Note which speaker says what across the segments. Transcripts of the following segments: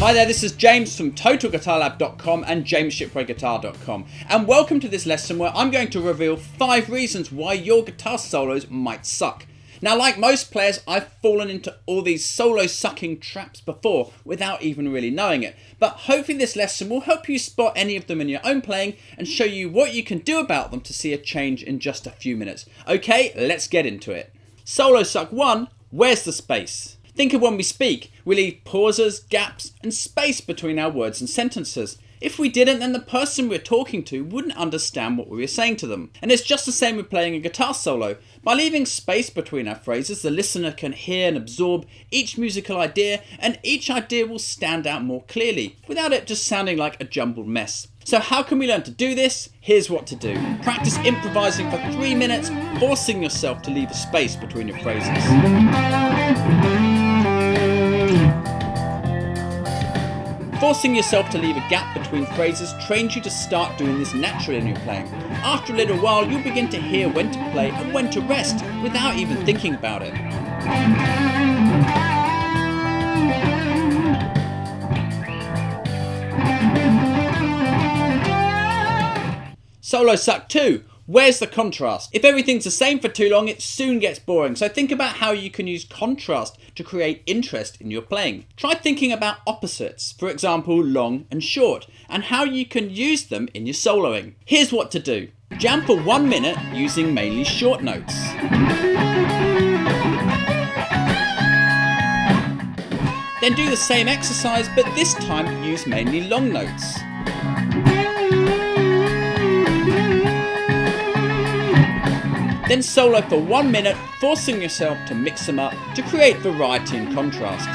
Speaker 1: Hi there, this is James from TotalGuitarLab.com and JamesShipwayGuitar.com, and welcome to this lesson where I'm going to reveal 5 reasons why your guitar solos might suck. Now, like most players, I've fallen into all these solo sucking traps before without even really knowing it, but hopefully this lesson will help you spot any of them in your own playing and show you what you can do about them to see a change in just a few minutes. Okay, let's get into it. Solo suck 1, where's the space? Think of when we speak, we leave pauses, gaps, and space between our words and sentences. If we didn't, then the person we're talking to wouldn't understand what we were saying to them. And it's just the same with playing a guitar solo. By leaving space between our phrases, the listener can hear and absorb each musical idea, and each idea will stand out more clearly, without it just sounding like a jumbled mess. So how can we learn to do this? Here's what to do. Practice improvising for 3 minutes, forcing yourself to leave a space between your phrases. Forcing yourself to leave a gap between phrases trains you to start doing this naturally in your playing. After a little while, you'll begin to hear when to play and when to rest without even thinking about it. Solo suck 2. Where's the contrast? If everything's the same for too long, it soon gets boring. So think about how you can use contrast to create interest in your playing. Try thinking about opposites, for example, long and short, and how you can use them in your soloing. Here's what to do. Jam for 1 minute using mainly short notes. Then do the same exercise, but this time use mainly long notes. Then solo for 1 minute, forcing yourself to mix them up to create variety and contrast.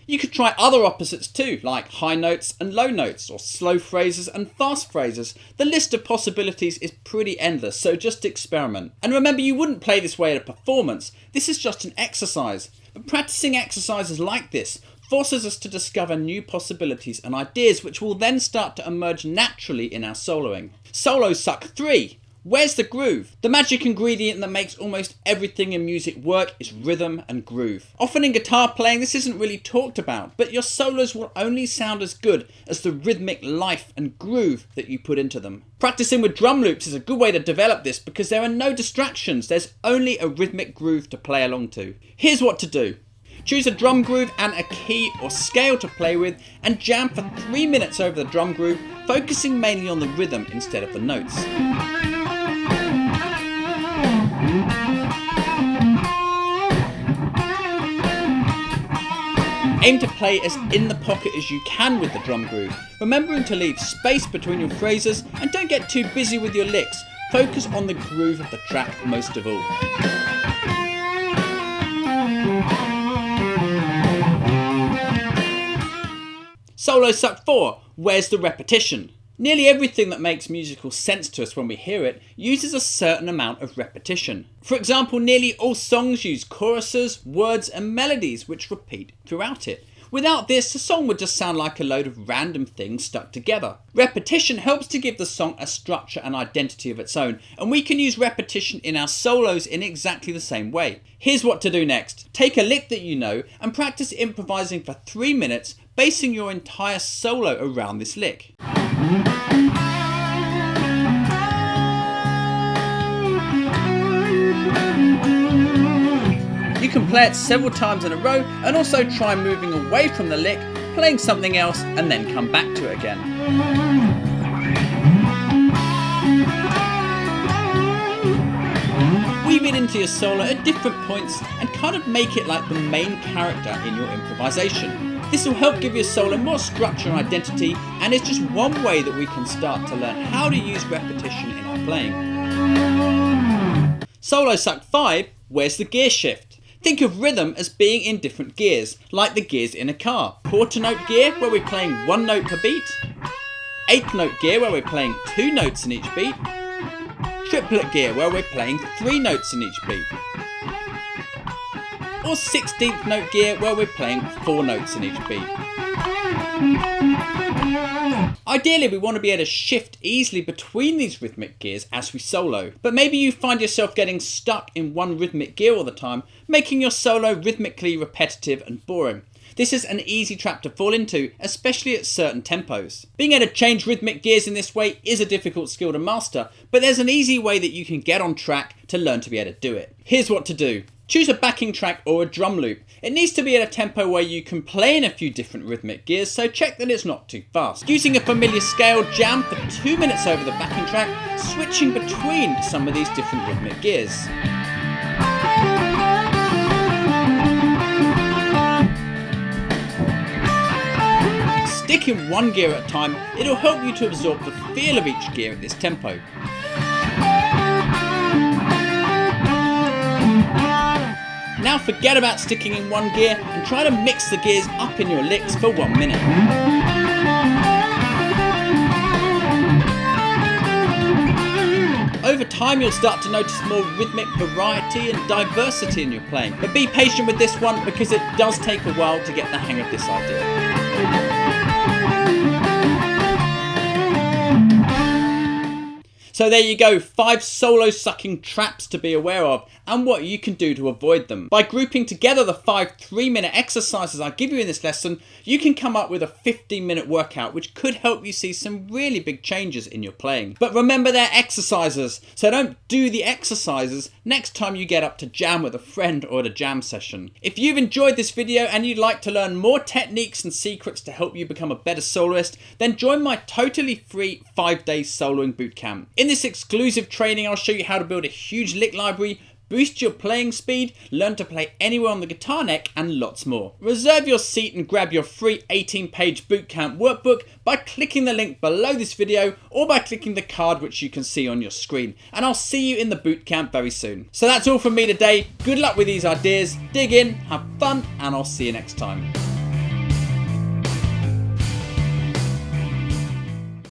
Speaker 1: You could try other opposites too, like high notes and low notes, or slow phrases and fast phrases. The list of possibilities is pretty endless, so just experiment. And remember, you wouldn't play this way at a performance. This is just an exercise. But practicing exercises like this forces us to discover new possibilities and ideas which will then start to emerge naturally in our soloing. Solo suck 3. Where's the groove? The magic ingredient that makes almost everything in music work is rhythm and groove. Often in guitar playing this isn't really talked about, but your solos will only sound as good as the rhythmic life and groove that you put into them. Practicing with drum loops is a good way to develop this because there are no distractions, there's only a rhythmic groove to play along to. Here's what to do. Choose a drum groove and a key or scale to play with and jam for 3 minutes over the drum groove, focusing mainly on the rhythm instead of the notes. Aim to play as in the pocket as you can with the drum groove, remembering to leave space between your phrases and don't get too busy with your licks. Focus on the groove of the track most of all. Solo suck 4. Where's the repetition? Nearly everything that makes musical sense to us when we hear it uses a certain amount of repetition. For example, nearly all songs use choruses, words and melodies which repeat throughout it. Without this, the song would just sound like a load of random things stuck together. Repetition helps to give the song a structure and identity of its own, and we can use repetition in our solos in exactly the same way. Here's what to do next. Take a lick that you know and practice improvising for 3 minutes, basing your entire solo around this lick. You can play it several times in a row and also try moving away from the lick, playing something else and then come back to it again. Weave it into your solo at different points and kind of make it like the main character in your improvisation. This will help give your solo more structure and identity, and it's just one way that we can start to learn how to use repetition in our playing. Solo suck 5. Where's the gear shift? Think of rhythm as being in different gears, like the gears in a car. Quarter note gear, where we're playing 1 note per beat. 8th note gear, where we're playing 2 notes in each beat. Triplet gear, where we're playing 3 notes in each beat. Or 16th note gear, where we're playing 4 notes in each beat. Ideally, we want to be able to shift easily between these rhythmic gears as we solo, but maybe you find yourself getting stuck in one rhythmic gear all the time, making your solo rhythmically repetitive and boring. This is an easy trap to fall into, especially at certain tempos. Being able to change rhythmic gears in this way is a difficult skill to master, but there's an easy way that you can get on track to learn to be able to do it. Here's what to do. Choose a backing track or a drum loop. It needs to be at a tempo where you can play in a few different rhythmic gears, so check that it's not too fast. Using a familiar scale, jam for 2 minutes over the backing track, switching between some of these different rhythmic gears. Stick in one gear at a time, it'll help you to absorb the feel of each gear at this tempo. Now forget about sticking in one gear and try to mix the gears up in your licks for 1 minute. Over time you'll start to notice more rhythmic variety and diversity in your playing, but be patient with this one because it does take a while to get the hang of this idea. So there you go, 5 solo sucking traps to be aware of and what you can do to avoid them. By grouping together the 5 3-minute exercises I give you in this lesson, you can come up with a 15-minute workout which could help you see some really big changes in your playing. But remember, they're exercises, so don't do the exercises next time you get up to jam with a friend or at a jam session. If you've enjoyed this video and you'd like to learn more techniques and secrets to help you become a better soloist, then join my totally free 5-day soloing bootcamp. In this exclusive training, I'll show you how to build a huge lick library, boost your playing speed, learn to play anywhere on the guitar neck, and lots more. Reserve your seat and grab your free 18-page bootcamp workbook by clicking the link below this video or by clicking the card which you can see on your screen. And I'll see you in the bootcamp very soon. So that's all from me today. Good luck with these ideas, dig in, have fun, and I'll see you next time.